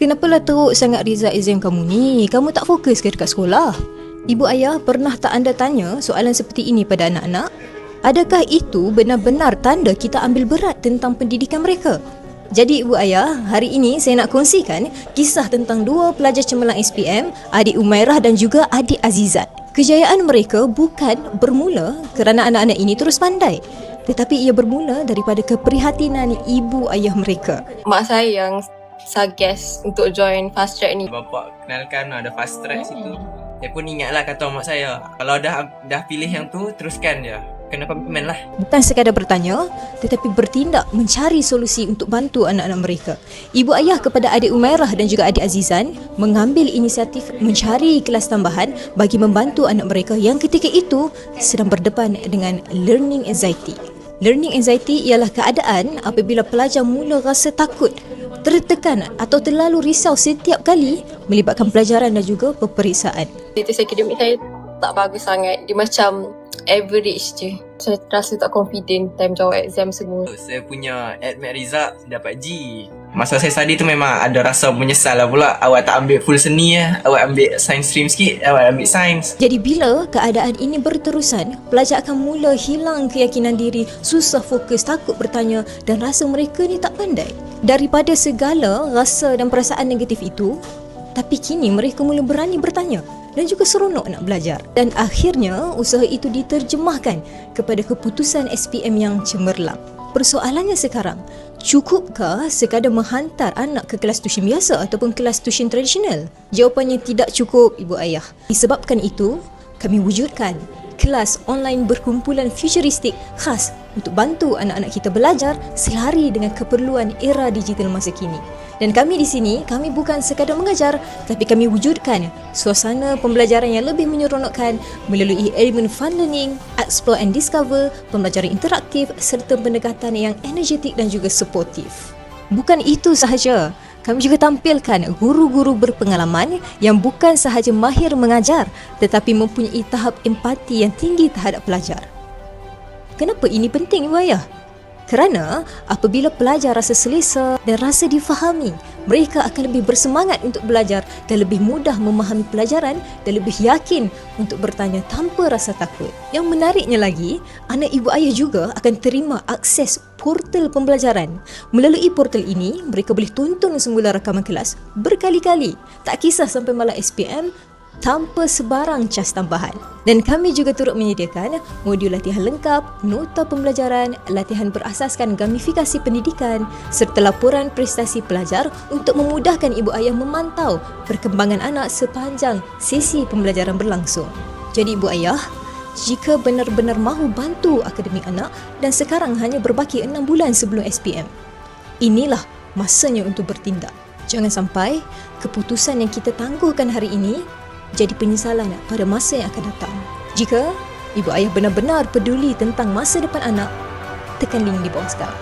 Kenapalah teruk sangat result exam kamu ni? Kamu tak fokus ke dekat sekolah? Ibu ayah, pernah tak anda tanya soalan seperti ini pada anak-anak? Adakah itu benar-benar tanda kita ambil berat tentang pendidikan mereka? Jadi ibu ayah, hari ini saya nak kongsikan kisah tentang dua pelajar cemerlang SPM, adik Umairah dan juga adik Azizat. Kejayaan mereka bukan bermula kerana anak-anak ini terus pandai, tetapi ia bermula daripada keprihatinan ibu ayah mereka. Mak saya yang suggest untuk join fast track ni. Bapak kenalkan ada fast track situ. Saya pun ingatlah kata mak saya, kalau dah pilih yang tu, teruskan je. Kena komitmen lah. Bukan sekadar bertanya, tetapi bertindak mencari solusi untuk bantu anak-anak mereka. Ibu ayah kepada adik Umairah dan juga adik Azizan mengambil inisiatif mencari kelas tambahan bagi membantu anak mereka yang ketika itu sedang berdepan dengan learning anxiety. Learning anxiety ialah keadaan apabila pelajar mula rasa takut, tertekan atau terlalu risau setiap kali melibatkan pelajaran dan juga peperiksaan. Status akademik saya tak bagus sangat. Dia macam average je. Saya rasa tak confident time jawab exam semua. Saya punya admit result dapat G. Masa saya study tu memang ada rasa menyesal lah pula. Awak tak ambil full seni lah. Awak ambil science stream sikit. Awak ambil science. Jadi bila keadaan ini berterusan, pelajar akan mula hilang keyakinan diri, susah fokus, takut bertanya dan rasa mereka ni tak pandai. Daripada segala rasa dan perasaan negatif itu, tapi kini mereka mula berani bertanya dan juga seronok nak belajar. Dan akhirnya usaha itu diterjemahkan kepada keputusan SPM yang cemerlang. Persoalannya sekarang, cukupkah sekadar menghantar anak ke kelas tuition biasa ataupun kelas tuition tradisional? Jawapannya tidak cukup, ibu ayah. Disebabkan itu, kami wujudkan kelas online berkumpulan futuristik khas untuk bantu anak-anak kita belajar selari dengan keperluan era digital masa kini. Dan kami di sini, kami bukan sekadar mengajar, tapi kami wujudkan suasana pembelajaran yang lebih menyeronokkan melalui elemen fun learning, explore and discover, pembelajaran interaktif serta pendekatan yang energetik dan juga suportif. Bukan itu sahaja, kami juga tampilkan guru-guru berpengalaman yang bukan sahaja mahir mengajar tetapi mempunyai tahap empati yang tinggi terhadap pelajar. Kenapa ini penting, ibu ayah? Kerana apabila pelajar rasa selesa dan rasa difahami, mereka akan lebih bersemangat untuk belajar dan lebih mudah memahami pelajaran dan lebih yakin untuk bertanya tanpa rasa takut. Yang menariknya lagi, anak ibu ayah juga akan terima akses portal pembelajaran. Melalui portal ini, mereka boleh tonton semula rakaman kelas berkali-kali, tak kisah sampai malam SPM, tanpa sebarang cas tambahan. Dan kami juga turut menyediakan modul latihan lengkap, nota pembelajaran, latihan berasaskan gamifikasi pendidikan serta laporan prestasi pelajar untuk memudahkan ibu ayah memantau perkembangan anak sepanjang sesi pembelajaran berlangsung. Jadi ibu ayah, jika benar-benar mahu bantu akademik anak dan sekarang hanya berbaki 6 bulan sebelum SPM, inilah masanya untuk bertindak. Jangan sampai keputusan yang kita tangguhkan hari ini jadi penyesalan pada masa yang akan datang. Jika ibu ayah benar-benar peduli tentang masa depan anak, tekan link di bawah sekarang.